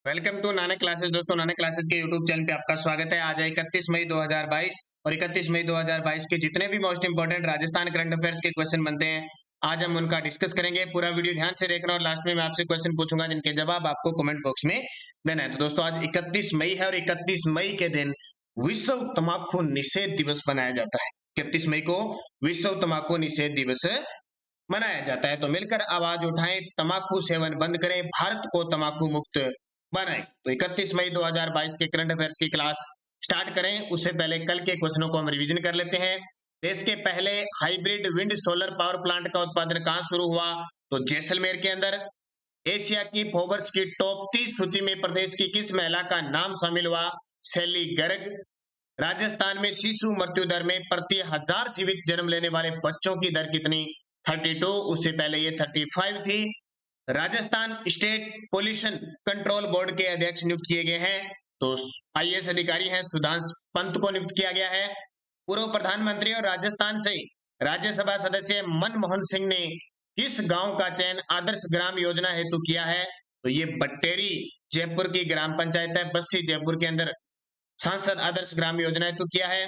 Welcome to Nanak classes. दोस्तों, Nanak classes के YouTube channel पे आपका स्वागत है। आज है 31 मई 2022 और 31 मई 2022 के जितने भी most important Rajasthan current affairs के क्वेश्चन बनते हैं, आज हम उनका डिस्कस करेंगे। पूरा वीडियो ध्यान से देखना और लास्ट में मैं आपसे क्वेश्चन पूछूंगा जिनके जवाब आपको कमेंट बॉक्स में देना है। तो दोस्तों, आज 31 मई है और 31 मई के दिन विश्व तम्बाकू निषेध दिवस मनाया जाता है। 31 मई को विश्व तम्बाकू निषेध दिवस मनाया जाता है। तो मिलकर आवाज उठाएं, तम्बाकू सेवन बंद करें, भारत को तम्बाकू मुक्त बनाएं। तो 31 मई 2022 के करंट अफेयर्स की क्लास स्टार्ट करें उससे पहले कल के क्वेश्चनों को हम रिवीजन कर लेते हैं। देश के पहले hybrid wind solar power plant का उत्पादन कहां शुरू हुआ? तो जैसलमेर के अंदर। एशिया की फोर्ब्स की टॉप 30 सूची में प्रदेश की किस महिला का नाम शामिल हुआ? शैली गर्ग। राजस्थान में शिशु मृत्यु दर में प्रति 1000 जीवित जन्म लेने वाले बच्चों की दर कितनी? 32। उससे पहले ये 35 थी। Rajasthan state pollution control board के अध्यक्ष नियुक्त किए गए हैं। तो आईएएस अधिकारी हैं सुधांशु पंत को नियुक्त किया गया है। पूर्व प्रधानमंत्री और राजस्थान से राज्यसभा सदस्य मनमोहन सिंह ने किस गांव का चयन आदर्श ग्राम योजना हेतु किया है? तो ये बट्टेरी जयपुर की ग्राम पंचायत है, बस्सी जयपुर के अंदर सांसद आदर्श ग्राम योजना हेतु किया है।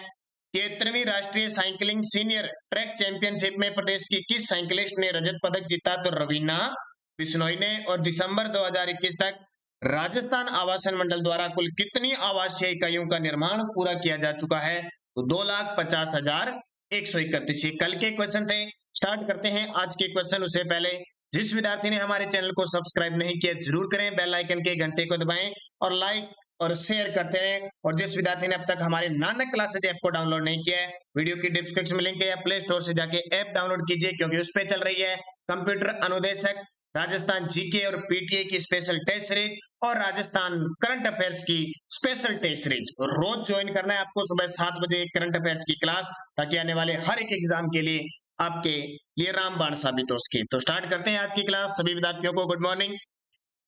73वीं राष्ट्रीय साइकिलिंग सीनियर ट्रैक चैंपियनशिप में प्रदेश की किस साइकिलिस्ट ने रजत पदक जीता? तो रवीना बिश्नोई ने। और दिसंबर 2021 तक राजस्थान आवासन मंडल द्वारा कुल कितनी आवासीय इकाइयों का निर्माण पूरा किया जा चुका है? तो 2,50,131। ये कल के क्वेश्चन थे। स्टार्ट करते हैं आज के क्वेश्चन। उससे पहले जिस विद्यार्थी ने हमारे चैनल को सब्सक्राइब नहीं किया जरूर करें, बेल आइकन के घंटे को दबाएं और लाइक और शेयर करते रहें। और जिस विद्यार्थी ने अब तक हमारे नानक क्लासेज ऐप को डाउनलोड नहीं किया है, वीडियो की डिस्क्रिप्शन में लिंक है, या प्ले स्टोर से जाके ऐप डाउनलोड कीजिए, क्योंकि उस पर चल रही है कंप्यूटर अनुदेशक, राजस्थान जीके और पीटीए की स्पेशल टेस्ट सीरीज और राजस्थान करंट अफेयर्स की स्पेशल टेस्ट सीरीज। रोज ज्वाइन करना है आपको सुबह 7 बजे करंट अफेयर्स की क्लास, ताकि आने वाले हर एक एग्जाम के लिए आपके लिए रामबाण साबित हो सके। तो स्टार्ट करते हैं आज की क्लास। सभी विद्यार्थियों को गुड मॉर्निंग।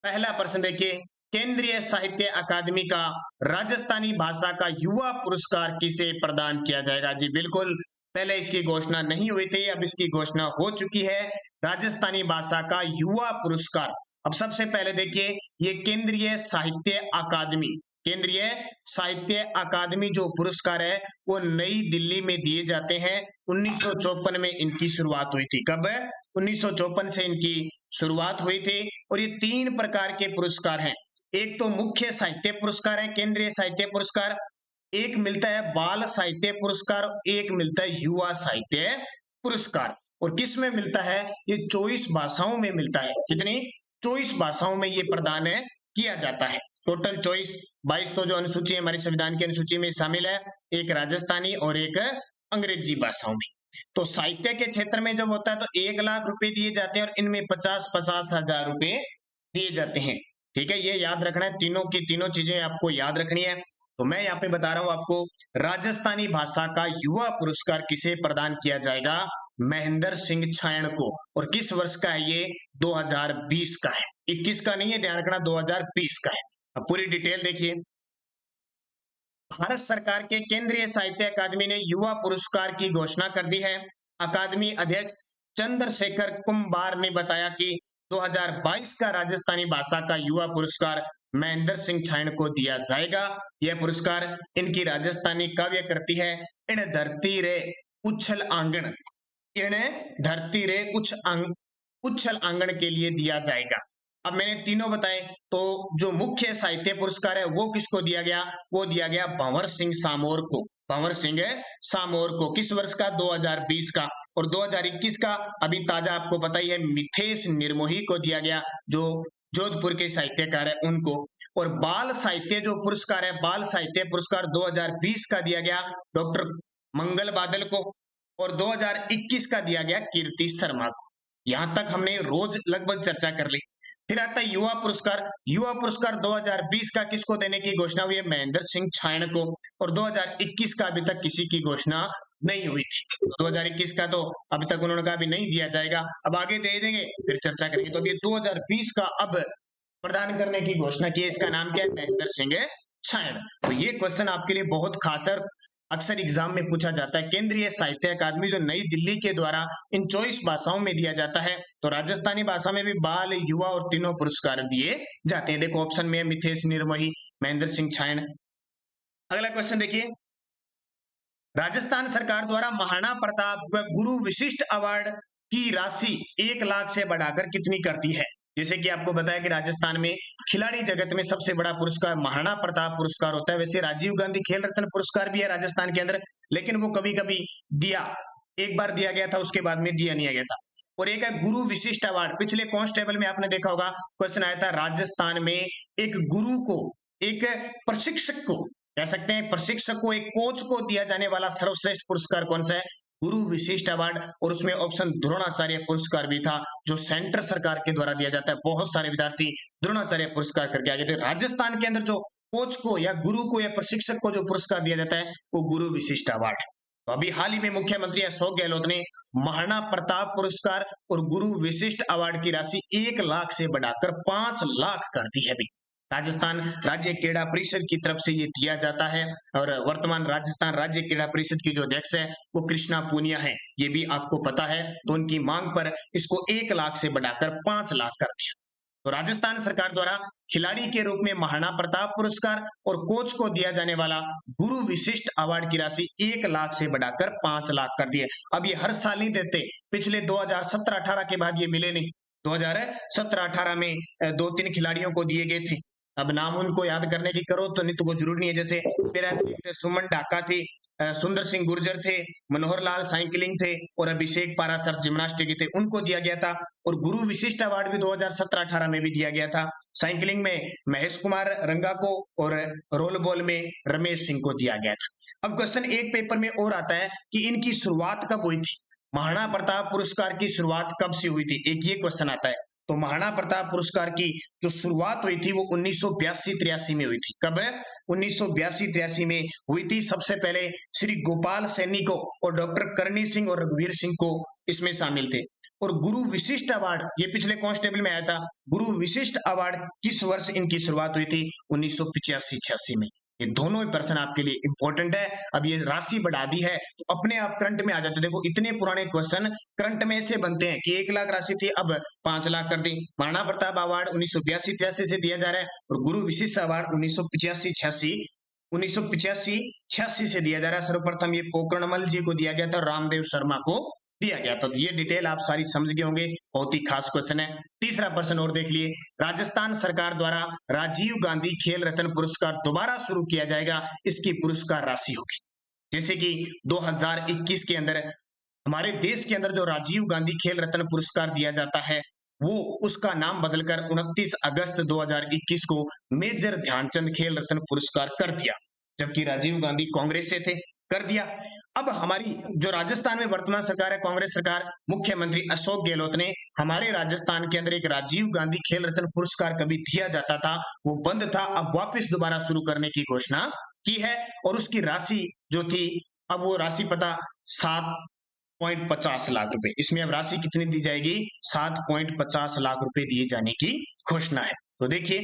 पहला प्रश्न देखिए, केंद्रीय साहित्य अकादमी का राजस्थानी भाषा का युवा पुरस्कार किसे प्रदान किया जाएगा? जी बिल्कुल, पहले इसकी घोषणा नहीं हुई थी, अब इसकी घोषणा हो चुकी है। राजस्थानी भाषा का युवा पुरस्कार। अब सबसे पहले देखिए, ये केंद्रीय साहित्य अकादमी, केंद्रीय साहित्य अकादमी जो पुरस्कार है वो नई दिल्ली में दिए जाते हैं। 1954 में इनकी शुरुआत हुई थी। कब? 1954 से इनकी शुरुआत हुई थी। और ये 3 प्रकार के पुरस्कार हैं। एक तो मुख्य साहित्य पुरस्कार है, केंद्रीय साहित्य पुरस्कार। एक मिलता है बाल साहित्य पुरस्कार, एक मिलता है युवा साहित्य पुरस्कार। और किस में मिलता है? ये 24 भाषाओं में मिलता है। कितनी? 24 भाषाओं में ये प्रदान किया जाता है। टोटल 24, 22 तो जो अनुसूची हमारे संविधान की अनुसूची में शामिल है, एक राजस्थानी और एक अंग्रेजी भाषाओं में। तो साहित्य के क्षेत्र में जब होता है तो 1 लाख रुपए दिए जाते हैं और इनमें 50-50 हजार रुपए दिए जाते हैं। ठीक है, ये याद रखना है। तीनों की तीनों चीजें आपको याद रखनी है। तो मैं यहाँ पे बता रहा हूं आपको, राजस्थानी भाषा का युवा पुरस्कार किसे प्रदान किया जाएगा? महेंद्र सिंह छायण को। और किस वर्ष का है ये? 2020 का है, 21 का नहीं है, ध्यान रखना, 2020 का है। अब पूरी डिटेल देखिए। भारत सरकार के केंद्रीय साहित्य अकादमी ने युवा पुरस्कार की घोषणा कर दी है। अकादमी अध्यक्ष चंद्रशेखर कुम्बार ने बताया कि 2022 का राजस्थानी भाषा का युवा पुरस्कार महेंद्र सिंह छायण को दिया जाएगा। यह पुरस्कार इनकी राजस्थानी काव्य कृति है इन धरती रे उछल आंगन, इन धरती रे उछल आंगन के लिए दिया जाएगा। अब मैंने तीनों बताए, तो जो मुख्य साहित्य पुरस्कार है वो किसको दिया गया? वो दिया गया भंवर सिंह सामोर को। भंवर सिंह सामोर को। किस वर्ष का? 2020 का। और 2021 का अभी ताजा आपको पता ही है, मिथेश निर्मोही को दिया गया, जो जोधपुर के साहित्यकार है उनको। और बाल साहित्य जो पुरस्कार है, बाल साहित्य पुरस्कार 2020 का दिया गया डॉक्टर मंगल बादल को, और 2021 का दिया गया कीर्ति शर्मा को। यहां तक हमने रोज लगभग चर्चा कर ली। फिर आता है युवा पुरस्कार। युवा पुरस्कार 2020 का किसको देने की घोषणा हुई है? महेंद्र सिंह छायण को। और 2021 का अभी तक किसी की घोषणा नहीं हुई थी। 2021 का तो अभी तक उन्होंने कहा अभी नहीं दिया जाएगा, अब आगे दे देंगे, फिर चर्चा करेंगे। तो अभी 2020 का अब प्रदान करने की घोषणा की है। इसका नाम क्या है? महेंद्र सिंह छायण। तो ये क्वेश्चन आपके लिए बहुत खास है। अक्सर एग्जाम में पूछा जाता है। केंद्रीय साहित्य अकादमी जो नई दिल्ली के द्वारा इन 24 भाषाओं में दिया जाता है, तो राजस्थानी भाषा में भी बाल, युवा और तीनों पुरस्कार दिए जाते हैं। देखो ऑप्शन में मिथेश निर्मोही, महेंद्र सिंह छायन। अगला क्वेश्चन देखिए, राजस्थान सरकार द्वारा महाराणा प्रताप व गुरु विशिष्ट अवार्ड की राशि 1 लाख से बढ़ाकर कितनी कर दी है? जैसे कि आपको बताया कि राजस्थान में खिलाड़ी जगत में सबसे बड़ा पुरस्कार महाराणा प्रताप पुरस्कार होता है। वैसे राजीव गांधी खेल रत्न पुरस्कार भी है राजस्थान के अंदर, लेकिन वो कभी कभी दिया, एक बार दिया गया था, उसके बाद में दिया नहीं गया था। और एक है गुरु विशिष्ट अवार्ड। पिछले कांस्टेबल में आपने देखा होगा क्वेश्चन आया था, राजस्थान में एक गुरु को, एक प्रशिक्षक को, कह सकते हैं प्रशिक्षक को, एक कोच को दिया जाने वाला सर्वश्रेष्ठ पुरस्कार कौन सा है? गुरु विशिष्ट अवार्ड। और उसमें ऑप्शन द्रोणाचार्य पुरस्कार भी था, जो सेंटर सरकार के द्वारा दिया जाता है। बहुत सारे विद्यार्थी द्रोणाचार्य पुरस्कार करके आ गए थे। राजस्थान के अंदर जो कोच को या गुरु को या प्रशिक्षक को जो पुरस्कार दिया जाता है वो गुरु विशिष्ट अवार्ड है। तो अभी हाल ही में मुख्यमंत्री अशोक गहलोत ने महाराणा प्रताप पुरस्कार और गुरु विशिष्ट अवार्ड की राशि 1 लाख से बढ़ाकर 5 लाख कर दी है। राजस्थान राज्य क्रीड़ा परिषद की तरफ से ये दिया जाता है, और वर्तमान राजस्थान राज्य क्रीड़ा परिषद की जो अध्यक्ष है वो कृष्णा पूनिया है, ये भी आपको पता है। तो उनकी मांग पर इसको 1 लाख से बढ़ाकर 5 लाख कर दिया। तो राजस्थान सरकार द्वारा खिलाड़ी के रूप में महाराणा प्रताप पुरस्कार और कोच को दिया जाने वाला गुरु विशिष्ट अवार्ड की राशि 1 लाख से बढ़ाकर 5 लाख कर दी है। अब ये हर साल नहीं देते, पिछले 2017-18 के बाद ये मिले नहीं। 2017-18 में 2-3 खिलाड़ियों को दिए गए थे। अब नाम उनको याद करने की करो तो नहीं तो जरूरी नहीं है। जैसे मेरा सुमन ढाका थे, सुंदर सिंह गुर्जर थे, मनोहर लाल साइकिलिंग थे, और अभिषेक पारासर जिम्नास्टिक थे, उनको दिया गया था। और गुरु विशिष्ट अवार्ड भी 2017-18 में भी दिया गया था। साइकिलिंग में महेश कुमार रंगा को और रोल बॉल में रमेश सिंह को दिया गया था। अब क्वेश्चन एक पेपर में और आता है कि इनकी शुरुआत कब हुई थी? महाराणा प्रताप पुरस्कार की शुरुआत कब से हुई थी? एक ये क्वेश्चन आता है। तो महाराणा प्रताप पुरस्कार की जो शुरुआत हुई थी वो 1982-83 में हुई थी। कब है? 1982-83 में हुई थी। सबसे पहले श्री गोपाल सैनी को और डॉक्टर करणी सिंह और रघुवीर सिंह को इसमें शामिल थे। और गुरु विशिष्ट अवार्ड, ये पिछले कांस्टेबल में आया था, गुरु विशिष्ट अवार्ड किस वर्ष इनकी शुरुआत हुई थी? 1985-86 में। ये दोनों ही प्रश्न आपके लिए इंपॉर्टेंट है। अब ये राशि बढ़ा दी है तो अपने आप करंट में आ जाते। देखो इतने पुराने क्वेश्चन करंट में ऐसे बनते हैं कि 1 लाख राशि थी, अब 5 लाख कर दी। महाराणा प्रताप अवार्ड 1982-83 से दिया जा रहा है, और गुरु विशिष्ट अवार्ड 1985-86 से दिया जा रहा है। सर्वप्रथम ये पोकरणमल जी को दिया गया था, रामदेव शर्मा को दिया गया था। तो ये डिटेल आप सारी समझ गए होंगे, बहुत ही खास क्वेश्चन है। तीसरा प्रश्न और देख लिए, राजस्थान सरकार द्वारा राजीव गांधी खेल रत्न पुरस्कार दोबारा शुरू किया जाएगा, इसकी पुरस्कार राशि होगी। जैसे कि 2021 के अंदर हमारे देश के अंदर जो राजीव गांधी खेल रत्न पुरस्कार दिया जाता है, वो उसका नाम बदलकर 29 अगस्त 2021 को मेजर ध्यानचंद खेल रत्न पुरस्कार कर दिया, जबकि राजीव गांधी कांग्रेस से थे, कर दिया। अब हमारी जो राजस्थान में वर्तमान सरकार है, कांग्रेस सरकार, मुख्यमंत्री अशोक गहलोत ने हमारे राजस्थान के अंदर एक राजीव गांधी खेल रत्न पुरस्कार कभी दिया जाता था, वो बंद था, अब वापस दोबारा शुरू करने की घोषणा की है। और उसकी राशि जो थी, अब वो राशि पता 7.50 लाख रुपए, इसमें अब राशि कितनी दी जाएगी? 7.50 लाख रुपए दिए जाने की घोषणा है। तो देखिए,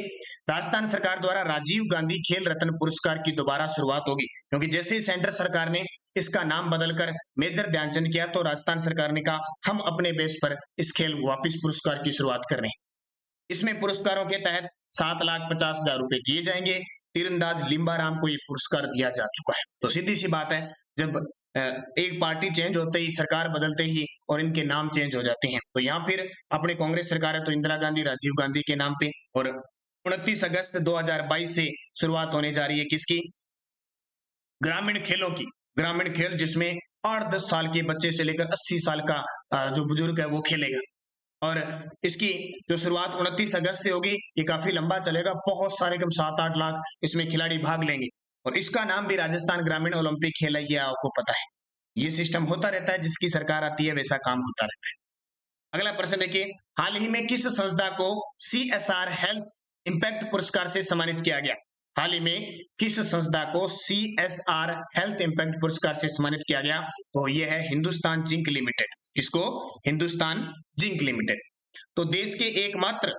राजस्थान सरकार द्वारा राजीव गांधी खेल रत्न पुरस्कार की दोबारा शुरुआत होगी, क्योंकि जैसे ही सेंटर सरकार ने इसका नाम बदलकर मेजर ध्यानचंद किया, तो राजस्थान सरकार ने कहा हम अपने बेस पर इस खेल वापिस पुरस्कार की शुरुआत कर रहे हैं। इसमें पुरस्कारों के तहत 7,50,000 रुपए दिए जाएंगे। तीरंदाज लिम्बाराम को ये पुरस्कार दिया जा चुका है। तो सीधी सी बात है, जब एक पार्टी चेंज होते ही, सरकार बदलते ही, और इनके नाम चेंज हो जाते हैं। तो यहाँ फिर अपने कांग्रेस सरकार है तो इंदिरा गांधी, राजीव गांधी के नाम पे। और 29 अगस्त 2022 से शुरुआत होने जा रही है किसकी? ग्रामीण खेलों की। ग्रामीण खेल जिसमें 8-10 साल के बच्चे से लेकर 80 साल का जो बुजुर्ग है वो खेलेगा। और इसकी जो शुरुआत 29 अगस्त से होगी, ये काफी लंबा चलेगा, बहुत सारे कम 7-8 लाख इसमें खिलाड़ी भाग लेंगे। और इसका नाम भी राजस्थान ग्रामीण ओलंपिक खेल है, ये आपको पता है। ये सिस्टम होता रहता है, जिसकी सरकार आती है वैसा काम होता रहता है। अगला प्रश्न देखिए, हाल ही में किस संस्था को CSR हेल्थ इंपैक्ट पुरस्कार से सम्मानित किया गया? हाल ही में किस संस्था को CSR हेल्थ इंपैक्ट पुरस्कार से सम्मानित किया गया? तो यह है हिंदुस्तान जिंक लिमिटेड। किसको? Hindustan zinc limited. तो देश के एकमात्र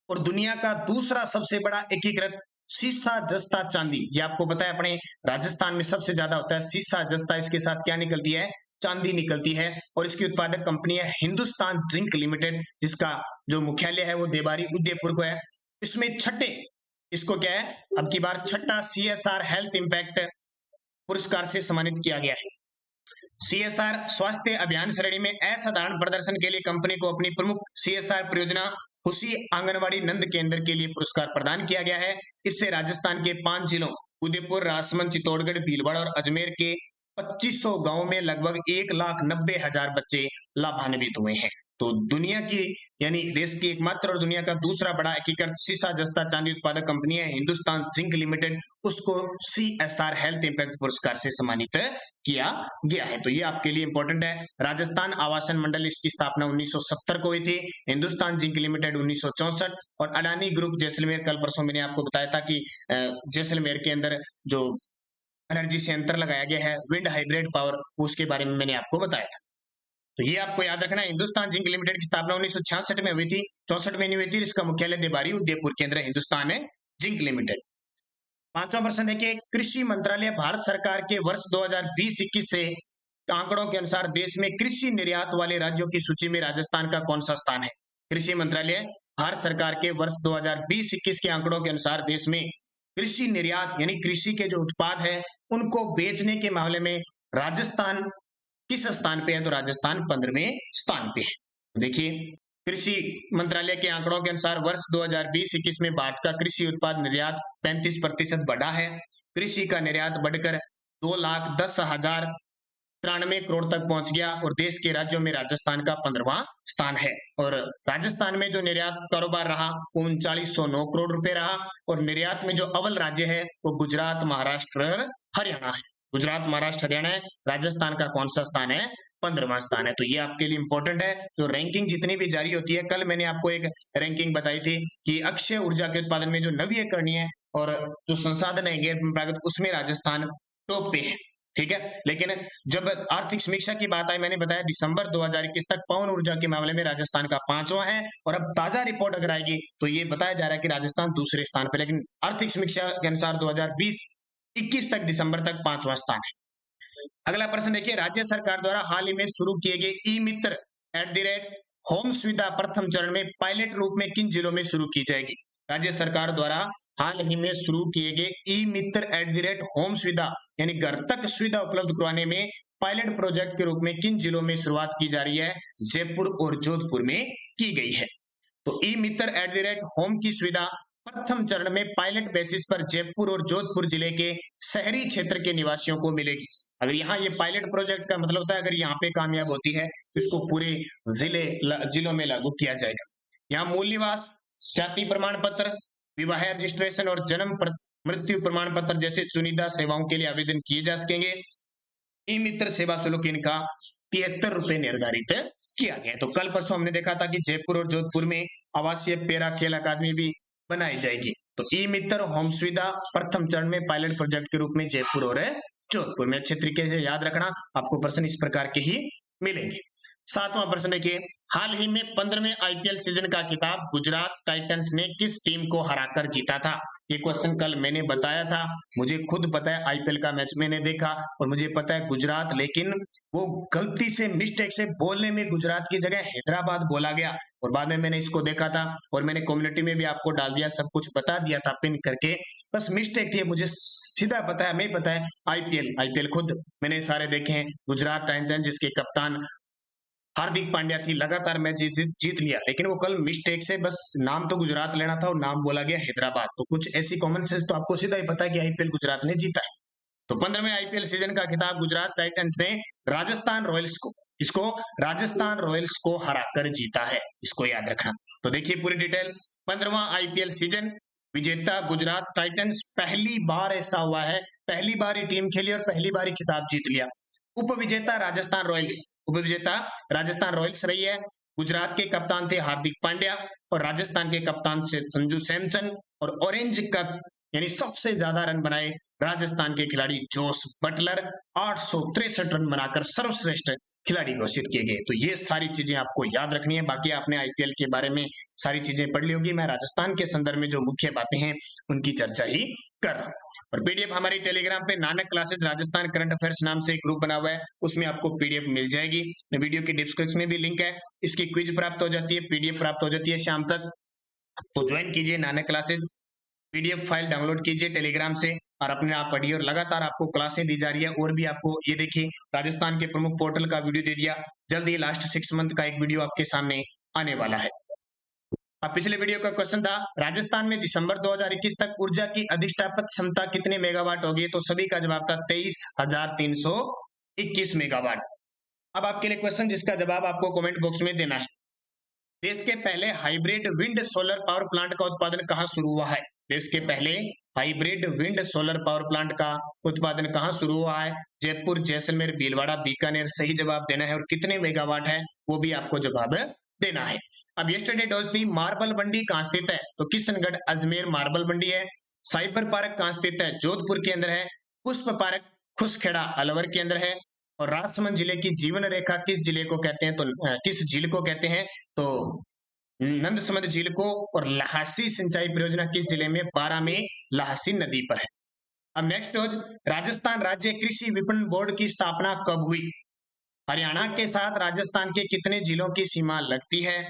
और दुनिया का दूसरा सबसे बड़ा एकीकृत सीसा जस्ता चांदी, ये आपको पता है अपने राजस्थान में सबसे ज्यादा होता है सीसा जस्ता, इसके साथ क्या निकलती है, चांदी निकलती है। और इसकी उत्पादक कंपनी है हिंदुस्तान जिंक लिमिटेड, जिसका जो मुख्यालय है वो देबारी उदयपुर को है। इसमें छठे, इसको क्या है, अब की बार छठा CSR हेल्थ इंपैक्ट पुरस्कार से सम्मानित किया गया है। CSR स्वास्थ्य अभियान श्रेणी में असाधारण प्रदर्शन के लिए कंपनी को अपनी प्रमुख CSR परियोजना खुशी आंगनवाड़ी नंद केंद्र के लिए पुरस्कार प्रदान किया गया है। इससे राजस्थान के 5 जिलों उदयपुर, राजसमंद, चित्तौड़गढ़, भीलवाड़ा और अजमेर के 2500 गांवों में लगभग 1,90,000 बच्चे लाभान्वित हुए हैं। तो दुनिया की, यानी देश की एकमात्र और दुनिया का दूसरा बड़ा एकीकृत सीसा जस्ता चांदी उत्पादक कंपनी है हिंदुस्तान जिंक लिमिटेड, उसको CSR हेल्थ इंपैक्ट पुरस्कार से सम्मानित किया गया है। तो ये आपके लिए इंपॉर्टेंट है। राजस्थान आवासन मंडल, इसकी स्थापना 1970 को हुई थी। हिंदुस्तान जिंक लिमिटेड 1964, और अडानी ग्रुप जैसलमेर, कल परसों मैंने आपको बताया था कि जैसलमेर के अंदर जो एनर्जी सेंटर लगाया गया है विंड हाइब्रिड पावर, उसके बारे में मैंने आपको बताया था। तो ये आपको याद रखना है। हिंदुस्तान जिंक लिमिटेड की स्थापना 1966 में हुई थी, 64 में नहीं हुई थी। इसका मुख्यालय देबारी उदयपुर के अंदर हिंदुस्तान है जिंक लिमिटेड। पांचवा प्रश्न देखिए, कृषि मंत्रालय भारत सरकार के वर्ष 2020-21 से आंकड़ों के अनुसार देश में कृषि निर्यात वाले राज्यों की सूची में राजस्थान का कौन सा स्थान है। कृषि मंत्रालय भारत सरकार के वर्ष 2020-21 के आंकड़ों के अनुसार देश में कृषि निर्यात यानी कृषि के जो उत्पाद है उनको बेचने के मामले में राजस्थान किस स्थान पे है, तो राजस्थान 15वें स्थान पे है। देखिए, कृषि मंत्रालय के आंकड़ों के अनुसार वर्ष 2020-21 में भारत का कृषि उत्पाद निर्यात 35% बढ़ा है। कृषि का निर्यात बढ़कर 2,10,093 करोड़ तक पहुंच गया, और देश के राज्यों में राजस्थान का 15वां स्थान है। और राजस्थान में जो निर्यात कारोबार रहा वो 3909 करोड़ रुपए रहा, और निर्यात में जो अव्वल राज्य है वो गुजरात, महाराष्ट्र, हरियाणा है। गुजरात, महाराष्ट्र, हरियाणा है। राजस्थान का कौन सा स्थान है, 15वां स्थान है। तो ये आपके लिए इंपॉर्टेंट है। जो रैंकिंग जितनी भी जारी होती है, कल मैंने आपको एक रैंकिंग बताई थी कि अक्षय ऊर्जा के उत्पादन में जो नवीकरणीय और जो संसाधन है गैर परंपरागत, उसमें राजस्थान टॉप पे है। ठीक है, लेकिन जब आर्थिक समीक्षा की बात आई, मैंने बताया दिसंबर 2021 तक पवन ऊर्जा के मामले में राजस्थान का 5वां है, और अब ताजा रिपोर्ट अगर आएगी तो ये बताया जा रहा है कि राजस्थान दूसरे स्थान पर, लेकिन आर्थिक समीक्षा के अनुसार 2020-21 तक दिसंबर तक 5वां स्थान है। अगला प्रश्न देखिए, राज्य सरकार द्वारा हाल ही में शुरू किए गए ई मित्र @होम सुविधा प्रथम चरण में पायलट रूप में किन जिलों में शुरू की जाएगी। राज्य सरकार द्वारा हाल ही में शुरू किए गए ई मित्र @होम सुविधा यानी घर तक सुविधा उपलब्ध करवाने में पायलट प्रोजेक्ट के रूप में किन जिलों में शुरुआत की जा रही है, जयपुर और जोधपुर में की गई है। तो ई मित्र @होम की सुविधा प्रथम चरण में पायलट बेसिस पर जयपुर और जोधपुर जिले के शहरी क्षेत्र के निवासियों को मिलेगी। अगर यहाँ ये पायलट प्रोजेक्ट का मतलब होता है अगर यहाँ पे कामयाब होती है तो इसको पूरे जिलों में लागू किया जाएगा। यहाँ मूल निवास, जाति प्रमाण पत्र, विवाह रजिस्ट्रेशन और जन्म मृत्यु प्रमाण पत्र जैसे चुनिंदा सेवाओं के लिए आवेदन किए जा सकेंगे। ई मित्र सेवा शुल्क इनका 73 रुपए निर्धारित किया गया। तो कल परसों हमने देखा था कि जयपुर और जोधपुर में आवासीय पैरा खेल अकादमी भी बनाई जाएगी। तो ई मित्र होम सुविधा प्रथम चरण में पायलट प्रोजेक्ट के रूप में जयपुर और जोधपुर में। अच्छे तरीके से याद रखना, आपको प्रश्न इस प्रकार के ही मिलेंगे। सातवां प्रश्न देखिए, हाल ही में 15वें IPL सीजन का खिताब गुजरात टाइटंस ने किस टीम को हराकर जीता था। ये क्वेश्चन कल मैंने बताया था। मुझे खुद पता है, IPL का मैच मैंने देखा और मुझे पता है गुजरात, लेकिन वो गलती से मिस्टेक से बोलने में गुजरात की जगह हैदराबाद बोला गया, और बाद में मैंने इसको देखा था और मैंने कम्युनिटी में भी आपको डाल दिया, सब कुछ बता दिया था पिन करके। बस मिस्टेक थी, मुझे सीधा पता है, हमें पता है। IPL खुद मैंने सारे देखे हैं। गुजरात टाइटंस जिसके कप्तान हार्दिक पांड्या थी, लगातार मैच जीत लिया, लेकिन वो कल मिस्टेक से बस नाम तो गुजरात लेना था और नाम बोला गया हैदराबाद। तो कुछ ऐसी कॉमन सेंस तो आपको सीधा ही पता है कि IPL गुजरात ने जीता है। तो 15वें IPL सीजन का खिताब गुजरात टाइटंस ने राजस्थान रॉयल्स को हराकर जीता है, इसको याद रखना। तो देखिए पूरी डिटेल, 15वां IPL सीजन, विजेता गुजरात टाइटंस, पहली बार ऐसा हुआ है, पहली बार ही टीम खेली और पहली बार ही खिताब जीत लिया। उपविजेता राजस्थान रॉयल्स रही है। गुजरात के कप्तान थे हार्दिक पांड्या, और राजस्थान के कप्तान से संजू सैमसन और ऑरेंज कप यानी सबसे ज्यादा रन बनाए राजस्थान के खिलाड़ी जोस बटलर 863 रन बनाकर सर्वश्रेष्ठ खिलाड़ी घोषित किए गए। तो ये सारी चीजें आपको याद रखनी है। बाकी आपने आईपीएल के बारे में सारी चीजें पढ़ ली होगी। मैं राजस्थान के संदर्भ में जो मुख्य बातें हैं उनकी चर्चा ही कर रहा हूँ। और पीडीएफ हमारी टेलीग्राम पे Nanak classes Rajasthan current affairs नाम से एक ग्रुप बना हुआ है, उसमें आपको पीडीएफ मिल जाएगी। वीडियो की डिस्क्रिप्शन में भी लिंक है, इसकी क्विज प्राप्त हो जाती है, पीडीएफ प्राप्त हो जाती है शाम तक। तो ज्वाइन कीजिए Nanak classes, PDF file download कीजिए टेलीग्राम से और अपने आप पढ़िए। और लगातार आपको क्लासें दी जा रही है। और भी आपको ये देखिए राजस्थान के प्रमुख पोर्टल का वीडियो दे दिया, जल्द ही लास्ट 6 मंथ का एक वीडियो आपके सामने आने वाला है। अब पिछले वीडियो का क्वेश्चन था राजस्थान में दिसंबर 2021 तक ऊर्जा की अधिष्ठापित क्षमता कितने मेगावाट होगी, तो सभी का जवाब था 23,321 मेगावाट। अब आपके लिए क्वेश्चन जिसका जवाब आपको कमेंट बॉक्स में देना है। देश के पहले hybrid wind solar power plant का उत्पादन कहां शुरू हुआ है? देश के पहले hybrid wind solar power plant का उत्पादन कहां शुरू हुआ है? जयपुर, जैसलमेर, भीलवाड़ा, बीकानेर। सही जवाब देना है और कितने मेगावाट है वो भी आपको जवाब देना है। अब यस्टरडे डॉज थी मार्बल मंडी कहां स्थित है? तो किशनगढ़ अजमेर मार्बल मंडी है। साइबर पार्क कहां स्थित है? जोधपुर के अंदर है। पुष्प पार्क खुसखेड़ा अलवर के अंदर है। और राजसमंद जिले की जीवन रेखा किस जिले को कहते हैं? तो किस झील को कहते हैं? तो नंदसमंद झील को। और लहासी सिंचाई परियोजना किस जिले में? बारां में लहासी नदी पर है। अब नेक्स्ट डॉज राजस्थान राज्य कृषि विपणन बोर्ड की स्थापना कब हुई? हरियाणा के साथ राजस्थान के कितने जिलों की सीमा लगती है?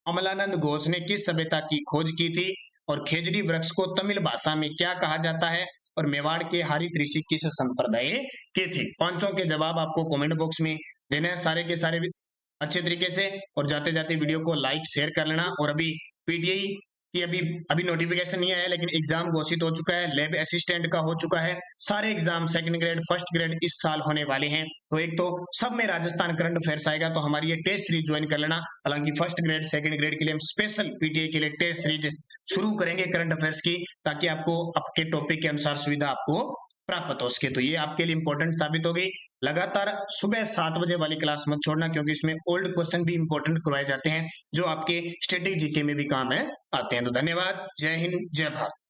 अमलानंद घोष ने किस सभ्यता की खोज की थी? और खेजड़ी वृक्ष को तमिल भाषा में क्या कहा जाता है? और मेवाड़ के हरित ऋषि किस संप्रदाय के थे? पांचों के जवाब आपको कमेंट बॉक्स में देने हैं सारे के सारे अच्छे तरीके से। और जाते जाते वीडियो को लाइक शेयर कर लेना। और अभी पीटीआई कि अभी नोटिफिकेशन नहीं आया, लेकिन एग्जाम घोषित हो चुका है। लैब असिस्टेंट का हो चुका है। सारे exam second grade first grade इस साल होने वाले हैं। तो एक तो सब में राजस्थान करंट अफेयर्स आएगा, तो हमारी ये टेस्ट सीरीज ज्वाइन कर लेना। हालांकि फर्स्ट ग्रेड सेकंड ग्रेड के लिए हम स्पेशल पीटीआई के लिए टेस्ट सीरीज शुरू करेंगे करंट अफेयर्स की, ताकि आपको आपके टॉपिक के अनुसार सुविधा आपको प्राप्त हो सके। तो ये आपके लिए इंपॉर्टेंट साबित होगी। लगातार सुबह 7 बजे वाली क्लास मत छोड़ना, क्योंकि इसमें ओल्ड क्वेश्चन भी इंपॉर्टेंट करवाए जाते हैं जो आपके स्टैटिक जीके में भी काम है आते हैं। तो धन्यवाद। जय हिंद, जय भारत।